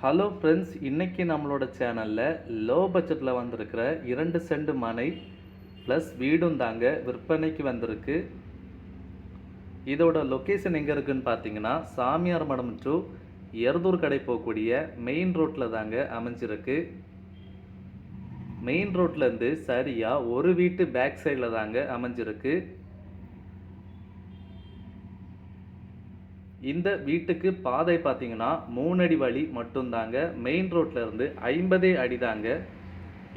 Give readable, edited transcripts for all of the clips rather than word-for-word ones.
Hello friends, இன்றைக்கி நம்மளோட சேனலில் லோ பட்ஜெட்டில் வந்திருக்கிற 2 சென்ட் மனை ப்ளஸ் வீடும் தாங்க விற்பனைக்கு வந்திருக்கு. இதோட லொக்கேஷன் எங்கே இருக்குதுன்னு பார்த்தீங்கன்னா, சாமியார் மடம் டு எருதூர் கடை போகக்கூடிய மெயின் ரோட்டில் தாங்க அமைஞ்சிருக்கு. மெயின் ரோட்லேருந்து சரியாக ஒரு வீட்டு பேக் சைடில் தாங்க அமைஞ்சிருக்கு. இந்த வீட்டுக்கு பாதை பார்த்தீங்கன்னா 3 அடி வழி மட்டும்தாங்க. மெயின் ரோட்ல இருந்து 50 அடி தாங்க.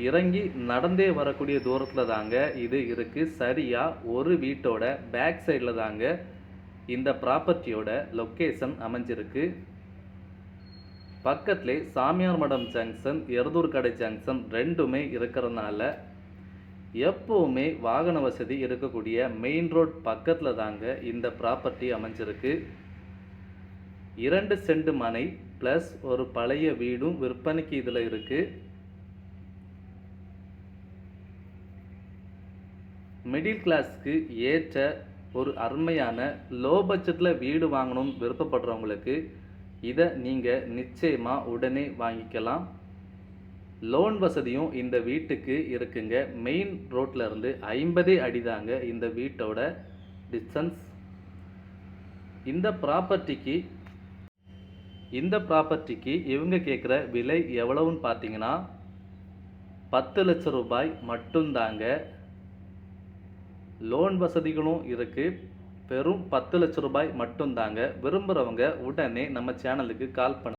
இறங்கி நடந்தே வரக்கூடிய தூரத்தில் தாங்க இது இருக்குது. சரியாக ஒரு வீட்டோட பேக் சைடில் தாங்க இந்த ப்ராப்பர்ட்டியோட லொக்கேஷன் அமைஞ்சிருக்கு. பக்கத்திலே சாமியார் மடம் ஜங்ஷன், எருதூர் கடை ஜங்ஷன் ரெண்டுமே இருக்கிறதுனால எப்போவுமே வாகன வசதி இருக்கக்கூடிய மெயின் ரோட் பக்கத்தில் தாங்க இந்த ப்ராப்பர்ட்டி அமைஞ்சிருக்கு. 2 சென்ட் மனை ப்ளஸ் ஒரு பழைய வீடும் விற்பனைக்கு இதில் இருக்குது. மிடில் கிளாஸ்க்கு ஏற்ற ஒரு அருமையான லோ பட்ஜெட்டில் வீடு வாங்கணும் விருப்பப்படுறவங்களுக்கு இதை நீங்கள் நிச்சயமாக உடனே வாங்கிக்கலாம். லோன் வசதியும் இந்த வீட்டுக்கு இருக்குங்க. மெயின் ரோட்டில் இருந்து 50 அடி தாங்க இந்த வீட்டோட டிஸ்டன்ஸ். இந்த ப்ராப்பர்ட்டிக்கு இவங்க கேட்குற விலை எவ்வளவுன்னு பார்த்தீங்கன்னா 10 லட்சம் ரூபாய் மட்டும்தாங்க. லோன் வசதிகளும் இருக்குது. வெறும் 10 லட்சம் ரூபாய் மட்டும்தாங்க. விரும்புகிறவங்க உடனே நம்ம சேனலுக்கு கால் பண்ண